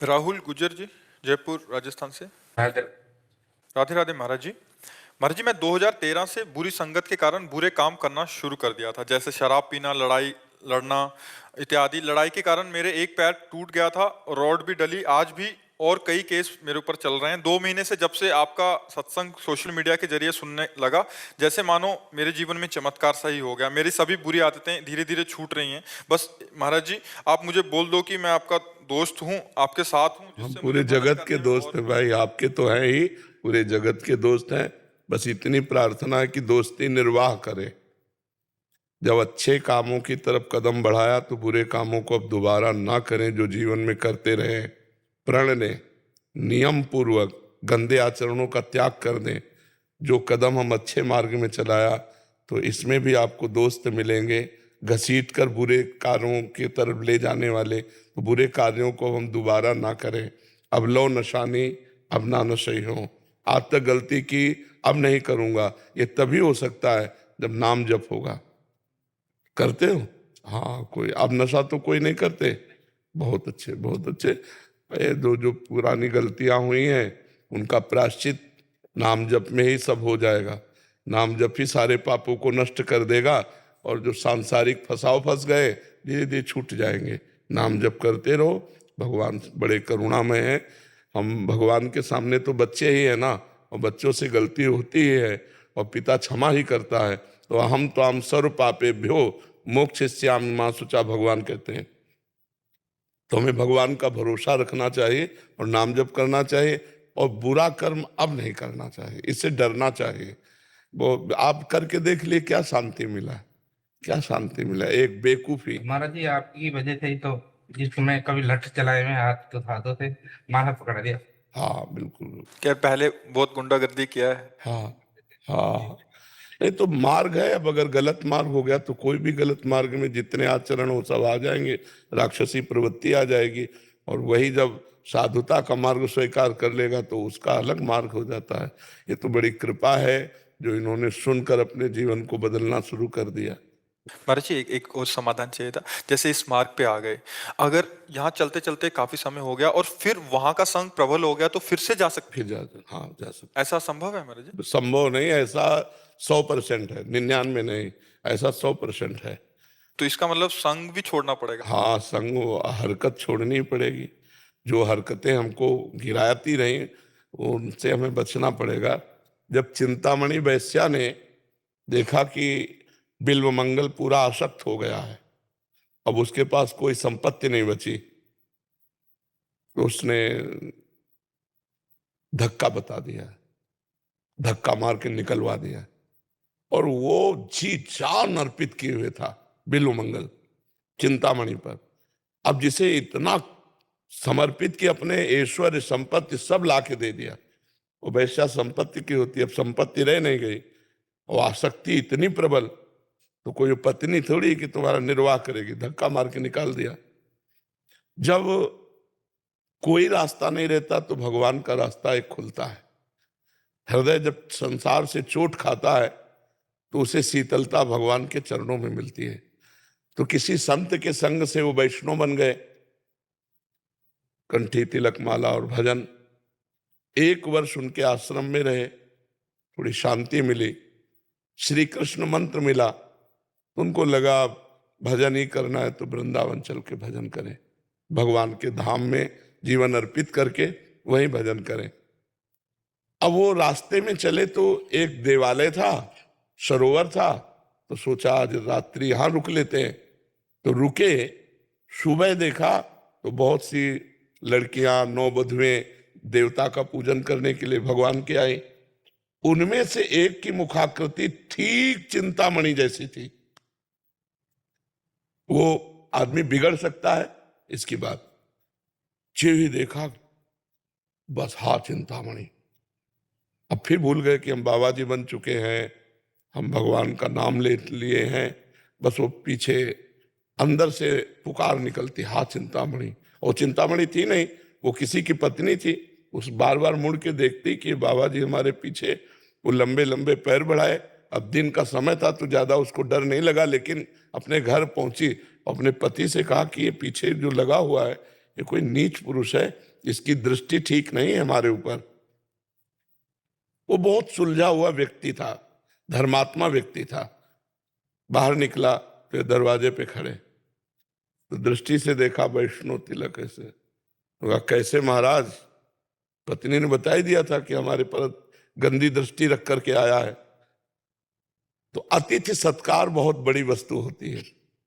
राहुल गुजर जी, जयपुर राजस्थान से। हाँ सर। राधे राधे महाराज जी। महाराज जी, मैं 2013 से बुरी संगत के कारण बुरे काम करना शुरू कर दिया था, जैसे शराब पीना, लड़ाई लड़ना इत्यादि। लड़ाई के कारण मेरे एक पैर टूट गया था, रॉड भी डली आज भी, और कई केस मेरे ऊपर चल रहे हैं। 2 महीने से जब से आपका सत्संग सोशल मीडिया के जरिए सुनने लगा, जैसे मानो मेरे जीवन में चमत्कार सा ही हो गया। मेरी सभी बुरी आदतें धीरे धीरे छूट रही हैं। बस महाराज जी, आप मुझे बोल दो कि मैं आपका दोस्त हूँ, आपके साथ हूँ, हम जिससे पूरे मुझे मदद जगत के करने में दोस्त हैं भाई, आपके तो हैं ही, पूरे जगत के दोस्त हैं। बस इतनी प्रार्थना है कि दोस्ती निर्वाह करे। जब अच्छे कामों की तरफ कदम बढ़ाया तो बुरे कामों को अब दोबारा ना करें, जो जीवन में करते रहे। प्रण लें, नियम पूर्वक गंदे आचरणों का त्याग कर दें। जो कदम हम अच्छे मार्ग में चलाया, तो इसमें भी आपको दोस्त मिलेंगे घसीट कर बुरे कार्यों की तरफ ले जाने वाले। तो बुरे कार्यों को हम दोबारा ना करें। अब लो नशानी, अब ना नशे हो। आज तक गलती की, अब नहीं करूंगा। ये तभी हो सकता है जब नाम जप होगा। करते हो? हाँ, कोई अब नशा तो कोई नहीं करते। बहुत अच्छे, बहुत अच्छे। ये दो जो पुरानी गलतियां हुई हैं, उनका प्रायश्चित नाम जप में ही सब हो जाएगा। नाम जप ही सारे पापों को नष्ट कर देगा, और जो सांसारिक फंस गए धीरे धीरे छूट जाएंगे। नाम जप करते रहो। भगवान बड़े करुणामय हैं। हम भगवान के सामने तो बच्चे ही है ना, और बच्चों से गलती होती ही है, और पिता क्षमा ही करता है। तो हम तो हम सर्व पापे भ्यो मोक्षयिष्यामि मां शुचा, भगवान कहते हैं। तो हमें भगवान का भरोसा रखना चाहिए और नाम जप करना चाहिए, और बुरा कर्म अब नहीं करना चाहिए, इससे डरना चाहिए। वो आप करके देख लिए, क्या शांति मिला, क्या शांति मिला। एक बेकूफी। महाराज जी, आपकी वजह से ही तो जिस समय कभी लठ चलाए में हाथ तो हाथों से माथा पकड़ दिया। हाँ बिल्कुल। क्या पहले बहुत गुंडागर्दी किया है? हाँ हाँ, नहीं तो मार्ग है। अब अगर गलत मार्ग हो गया तो कोई भी गलत मार्ग में जितने आचरण हो सब आ जाएंगे, राक्षसी प्रवृत्ति आ जाएगी। और वही जब साधुता का मार्ग स्वीकार कर लेगा तो उसका अलग मार्ग हो जाता है। ये तो बड़ी कृपा है जो इन्होंने सुनकर अपने जीवन को बदलना शुरू कर दिया। महाराज जी, एक और समाधान चाहिए था। जैसे इस मार्ग पे आ गए, अगर यहाँ चलते चलते काफी समय हो गया और फिर वहां का संग प्रबल हो गया, तो फिर से जा सकते? फिर जा, हाँ जा सकते। ऐसा संभव है महाराज जी? संभव नहीं ऐसा, 100% है, 99 नहीं, ऐसा 100% है। तो इसका मतलब संग भी छोड़ना पड़ेगा? हाँ, संग हरकत छोड़नी पड़ेगी। जो हरकतें हमको गिराती रही, उनसे हमें बचना पड़ेगा। जब चिंतामणि वैश्या ने देखा कि बिल्व मंगल पूरा आसक्त हो गया है, अब उसके पास कोई संपत्ति नहीं बची, तो उसने धक्का बता दिया, धक्का मार के निकलवा दिया। और वो जी जान अर्पित किए हुए था बिल्व मंगल चिंतामणि पर। अब जिसे इतना समर्पित कि अपने ऐश्वर्य संपत्ति सब ला के दे दिया। वो वैसा संपत्ति की होती, अब संपत्ति रह नहीं गई, और आसक्ति इतनी प्रबल, तो कोई पत्नी थोड़ी कि तुम्हारा निर्वाह करेगी, धक्का मार के निकाल दिया। जब कोई रास्ता नहीं रहता तो भगवान का रास्ता एक खुलता है। हृदय जब संसार से चोट खाता है तो उसे शीतलता भगवान के चरणों में मिलती है। तो किसी संत के संग से वो वैष्णव बन गए। कंठी तिलक माला और भजन, 1 वर्ष उनके आश्रम में रहे, थोड़ी शांति मिली, श्री कृष्ण मंत्र मिला, तो उनको लगा भजन ही करना है तो वृंदावन चल के भजन करें, भगवान के धाम में जीवन अर्पित करके वहीं भजन करें। अब वो रास्ते में चले तो एक देवालय था, सरोवर था, तो सोचा आज रात्रि यहां रुक लेते हैं। तो रुके, सुबह देखा तो बहुत सी लड़कियां, नौवधुएं देवता का पूजन करने के लिए भगवान के आई। उनमें से एक की मुखाकृति ठीक चिंतामणि जैसी थी। वो आदमी बिगड़ सकता है इसकी बात, जो ही देखा बस हा चिंतामणि। अब फिर भूल गए कि हम बाबा जी बन चुके हैं, हम भगवान का नाम ले लिए हैं। बस वो पीछे अंदर से पुकार निकलती, हा चिंतामणि। और चिंतामणि थी नहीं, वो किसी की पत्नी थी। उस बार बार मुड़ के देखती कि बाबा जी हमारे पीछे। वो लंबे लंबे पैर बढ़ाए। अब दिन का समय था तो ज्यादा उसको डर नहीं लगा, लेकिन अपने घर पहुंची, अपने पति से कहा कि ये पीछे जो लगा हुआ है ये कोई नीच पुरुष है, इसकी दृष्टि ठीक नहीं है हमारे ऊपर। वो बहुत सुलझा हुआ व्यक्ति था, धर्मात्मा व्यक्ति था। बाहर निकला तो दरवाजे पे खड़े, तो दृष्टि से देखा वैष्णव तिलक ऐसे। तो कहा, कैसे महाराज? पत्नी ने बता ही दिया था कि हमारे पर गंदी दृष्टि रख करके आया है। तो अतिथि सत्कार बहुत बड़ी वस्तु होती है।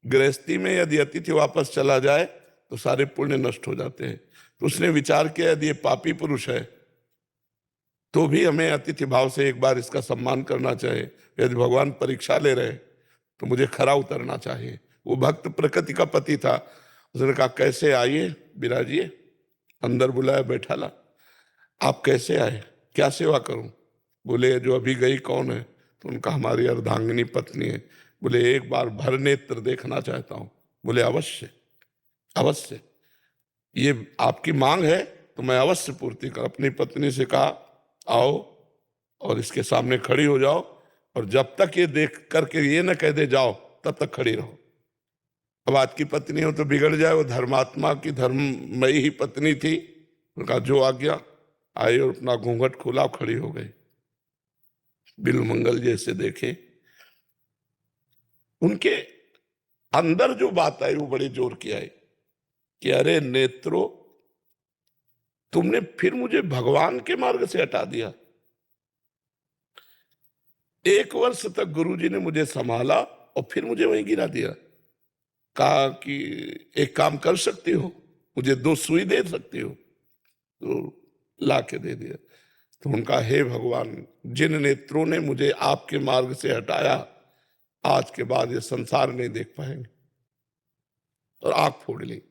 गृहस्थी में यदि अतिथि वापस चला जाए तो सारे पुण्य नष्ट हो जाते हैं। तो उसने विचार किया, यदि ये पापी पुरुष है तो भी हमें अतिथि भाव से एक बार इसका सम्मान करना चाहिए। यदि भगवान परीक्षा ले रहे तो मुझे खरा उतरना चाहिए। वो भक्त प्रकृति का पति था। उसने कहा, कैसे आइए विराजिए। अंदर बुलाया, बैठा ला। आप कैसे आए, क्या सेवा करूं? बोले, जो अभी गई कौन है? तो उनका, हमारी अर्धांगिनी पत्नी है। बोले, एक बार भर नेत्र देखना चाहता हूं। बोले, अवश्य अवश्य, ये आपकी मांग है तो मैं अवश्य पूर्ति कर। अपनी पत्नी से कहा, आओ और इसके सामने खड़ी हो जाओ, और जब तक ये देख करके ये न कह दे जाओ तब तक खड़ी रहो। अब आज की पत्नी हो तो बिगड़ जाए, वो धर्मात्मा की धर्ममयी ही पत्नी थी। उनका जो आज्ञा, आई और अपना घूंघट खोला, खड़ी हो गई। बिल्वमंगल जैसे देखे। उनके अंदर जो बात आई वो बड़े जोर की आई कि अरे नेत्रो, तुमने फिर मुझे भगवान के मार्ग से हटा दिया। 1 वर्ष तक गुरुजी ने मुझे संभाला और फिर मुझे वहीं गिरा दिया। कहा कि एक काम कर सकती हो, मुझे 2 सुई दे सकती हो? तो ला के दे दिया। तो उनका, हे भगवान, जिन नेत्रों ने मुझे आपके मार्ग से हटाया, आज के बाद ये संसार नहीं देख पाएंगे। और आंख फोड़ ली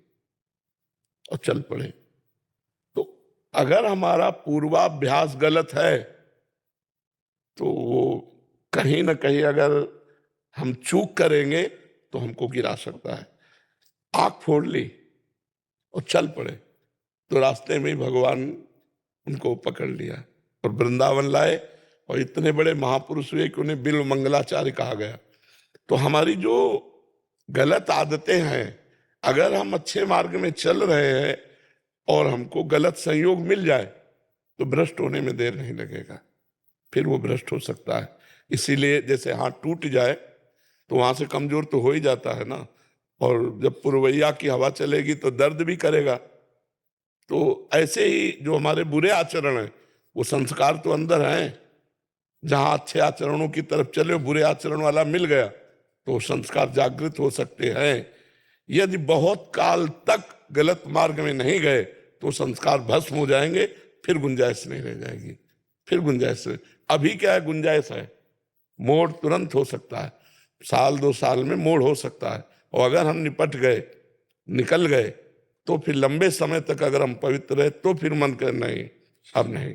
और चल पड़े। तो अगर हमारा पूर्वाभ्यास गलत है तो वो कहीं ना कहीं अगर हम चूक करेंगे तो हमको गिरा सकता है। आंख फोड़ ली और चल पड़े, तो रास्ते में ही भगवान उनको पकड़ लिया और वृंदावन लाए। और इतने बड़े महापुरुष हुए कि उन्हें बिल्व मंगलाचार्य कहा गया। तो हमारी जो गलत आदतें हैं, अगर हम अच्छे मार्ग में चल रहे हैं और हमको गलत संयोग मिल जाए तो भ्रष्ट होने में देर नहीं लगेगा, फिर वो भ्रष्ट हो सकता है। इसीलिए जैसे हाथ टूट जाए तो वहां से कमजोर तो हो ही जाता है ना, और जब पुरवैया की हवा चलेगी तो दर्द भी करेगा। तो ऐसे ही जो हमारे बुरे आचरण हैं, वो संस्कार तो अंदर हैं। जहां अच्छे आचरणों की तरफ चले, बुरे आचरण वाला मिल गया तो संस्कार जागृत हो सकते हैं। यदि बहुत काल तक गलत मार्ग में नहीं गए तो संस्कार भस्म हो जाएंगे, फिर गुंजाइश नहीं रह जाएगी। फिर गुंजाइश, अभी क्या है, गुंजाइश है, मोड़ तुरंत हो सकता है, 1-2 साल में मोड़ हो सकता है। और अगर हम निपट गए, निकल गए, तो फिर लंबे समय तक अगर हम पवित्र रहे तो फिर मन कर नहीं, अब नहीं,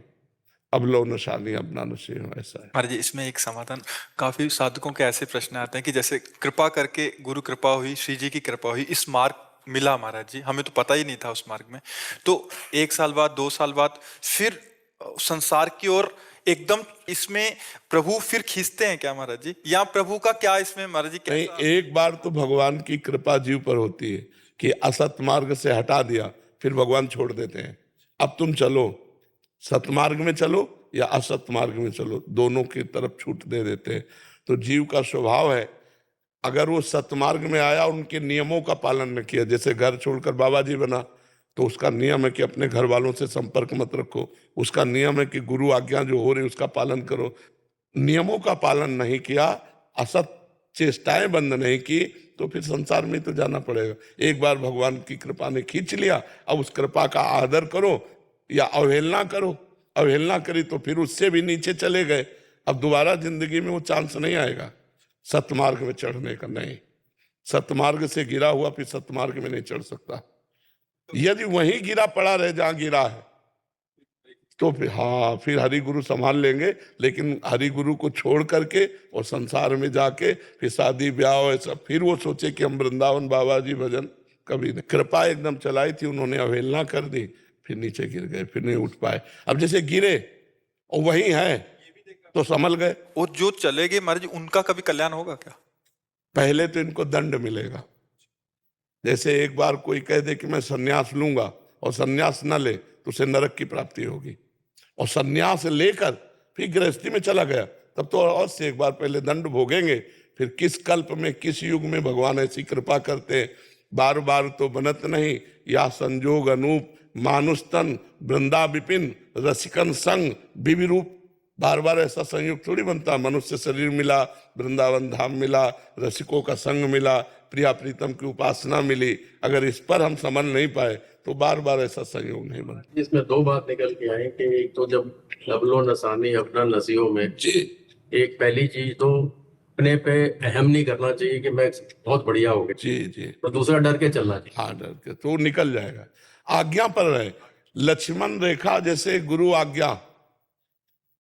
अब लो नशानी, अब ना नशे हो, ऐसा है। महाराज जी, इसमें एक समाधान, काफी साधकों के ऐसे प्रश्न आते हैं कि जैसे कृपा करके, गुरु कृपा हुई, श्री जी की कृपा हुई, इस मार्ग मिला महाराज जी, हमें तो पता ही नहीं था उस मार्ग में, तो 1 साल बाद, 2 साल बाद फिर संसार की ओर एकदम इसमें प्रभु फिर खींचते हैं क्या महाराज जी? या प्रभु का क्या इसमें महाराज जी? नहीं, एक बार तो भगवान की कृपा जीव पर होती है कि असत मार्ग से हटा दिया, फिर भगवान छोड़ देते हैं। अब तुम चलो, सतमार्ग में चलो या असत मार्ग में चलो, दोनों की तरफ छूट दे देते हैं। तो जीव का स्वभाव है, अगर वो सतमार्ग में आया, उनके नियमों का पालन न किया, जैसे घर छोड़कर बाबा जी बना, तो उसका नियम है कि अपने घर वालों से संपर्क मत रखो। उसका नियम है कि गुरु आज्ञा जो हो रही उसका पालन करो। नियमों का पालन नहीं किया, असत चेष्टाएं बंद नहीं की, तो फिर संसार में तो जाना पड़ेगा। एक बार भगवान की कृपा ने खींच लिया, अब उस कृपा का आदर करो या अवहेलना करो। अवहेलना करी तो फिर उससे भी नीचे चले गए, अब दोबारा जिंदगी में वो चांस नहीं आएगा सतमार्ग में चढ़ने का। नहीं, सतमार्ग से गिरा हुआ फिर सतमार्ग में नहीं चढ़ सकता। यदि वहीं गिरा पड़ा रहे जहां गिरा है तो फिर हाँ, फिर हरि गुरु संभाल लेंगे। लेकिन हरि गुरु को छोड़ करके और संसार में जाके फिर शादी ब्याह ऐसा, फिर वो सोचे कि हम वृंदावन बाबा जी भजन, कभी नहीं। कृपा एकदम चलाई थी, उन्होंने अवहेलना कर दी, फिर नीचे गिर गए, फिर नहीं उठ पाए। अब जैसे गिरे और वही है तो संभल गए। और जो चले गए महाराज जी, उनका कभी कल्याण होगा क्या? पहले तो इनको दंड मिलेगा। जैसे एक बार कोई कह दे कि मैं सन्यास लूंगा और सन्यास न ले तो उसे नरक की प्राप्ति होगी। और सन्यास लेकर फिर गृहस्थी में चला गया, तब तो अवश्य एक बार पहले दंड भोगेंगे, फिर किस कल्प में किस युग में भगवान ऐसी कृपा करते हैं। बार बार तो बनत नहीं, या संजोग अनूप मानुष तन वृंदा विपिन रसिकन संग विविरूप। बार बार ऐसा संयोग थोड़ी बनता, मनुष्य शरीर मिला, वृंदावन धाम मिला, रसिकों का संग मिला, प्रिया प्रीतम की उपासना मिली। अगर इस पर हम समझ नहीं पाए तो बार बार ऐसा संयोग नहीं बनता। इसमें दो बात निकल के आई कि एक तो जब लबलो नसानी अपना नसियों में, जी एक पहली चीज तो अपने पे अहम नहीं करना चाहिए कि मैं बहुत बढ़िया हो गया, जी जी, तो दूसरा डर के चलना चाहिए। हाँ डर के तो निकल जाएगा। आज्ञा पर रहे, लक्ष्मण रेखा जैसे गुरु आज्ञा,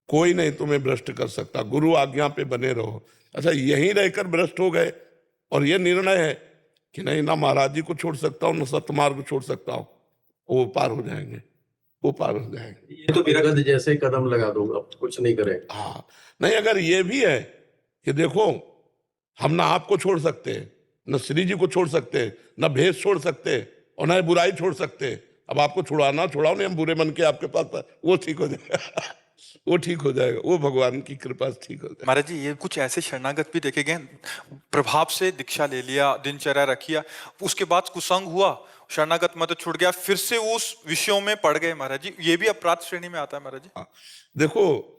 कोई नहीं तुम्हें भ्रष्ट कर सकता, गुरु आज्ञा पे बने रहो। अच्छा, यहीं रहकर भ्रष्ट हो गए और ये निर्णय है कि नहीं, ना महाराज जी को छोड़ सकता हूँ ना सतमार्ग को छोड़ सकता हूँ, वो पार हो जाएंगे, वो पार हो जाएंगे। ये तो विरगत जैसे कदम लगा दूंगा, कुछ नहीं करेगा। हाँ नहीं, अगर ये भी है कि देखो हम ना आपको छोड़ सकते हैं, न श्री जी को छोड़ सकते हैं, न भेष छोड़ सकते हैं, और न बुराई छोड़ सकते हैं। अब आपको छुड़ाना छुड़ाओ नहीं, हम बुरे मन के आपके पास, वो ठीक हो जाएगा, वो ठीक हो जाएगा, वो भगवान की कृपा से ठीक हो जाएगा। महाराज जी, ये कुछ ऐसे शरणागत भी देखे गए, प्रभाव से दीक्षा ले लिया, दिनचर्या रखिया, उसके बाद कुसंग हुआ, शरणागत मत छूट गया, फिर से उस विषयों में पड़ गए। महाराज जी, ये भी अपराध श्रेणी में आता है। महाराज जी देखो,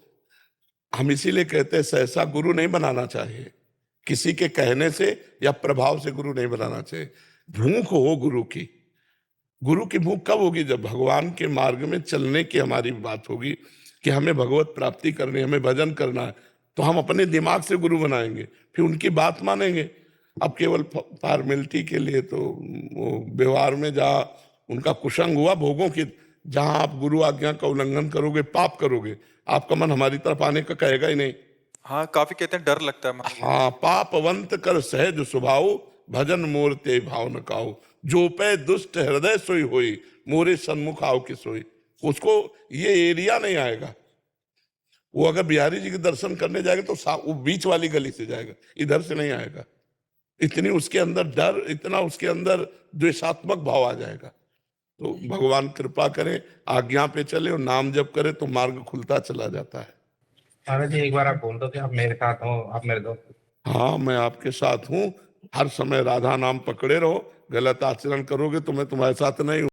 हम इसीलिए कहते हैं सहसा गुरु नहीं बनाना चाहिए, किसी के कहने से या प्रभाव से गुरु नहीं बनाना चाहिए। भूख हो गुरु की, गुरु की भूख कब होगी? जब भगवान के मार्ग में चलने की हमारी बात होगी कि हमें भगवत प्राप्ति करनी है, हमें भजन करना है, तो हम अपने दिमाग से गुरु बनाएंगे, फिर उनकी बात मानेंगे। अब केवल फॉर्मेलिटी के लिए तो वो व्यवहार में जहाँ उनका कुसंग हुआ भोगों की, जहां आप गुरु आज्ञा का उल्लंघन करोगे, पाप करोगे, आपका मन हमारी तरफ आने का कहेगा ही नहीं। हाँ, काफी कहते हैं डर लगता है महाराज जी। हाँ, पापवंत कर सहज स्वभाव भजन मोर ते भाव न काऊ, जो पे दुष्ट हृदय सोई होई मोरे सन्मुख आओ की सोई। उसको ये एरिया नहीं आएगा। वो अगर बिहारी जी के दर्शन करने जाएगा तो वो बीच वाली गली से जाएगा, इधर से नहीं आएगा। इतनी उसके अंदर डर, इतना उसके अंदर द्वेषात्मक भाव आ जाएगा। तो भगवान कृपा करे, आज्ञा पे चले और नाम जप करे तो मार्ग खुलता चला जाता है। महाराज जी, एक बार आप बोल दो कि आप मेरे साथ हो, आप मेरे दोस्त। हाँ, मैं आपके साथ हूँ, हर समय राधा नाम पकड़े रहो, गलत आचरण करोगे तो मैं तुम्हारे साथ नहीं हूँ।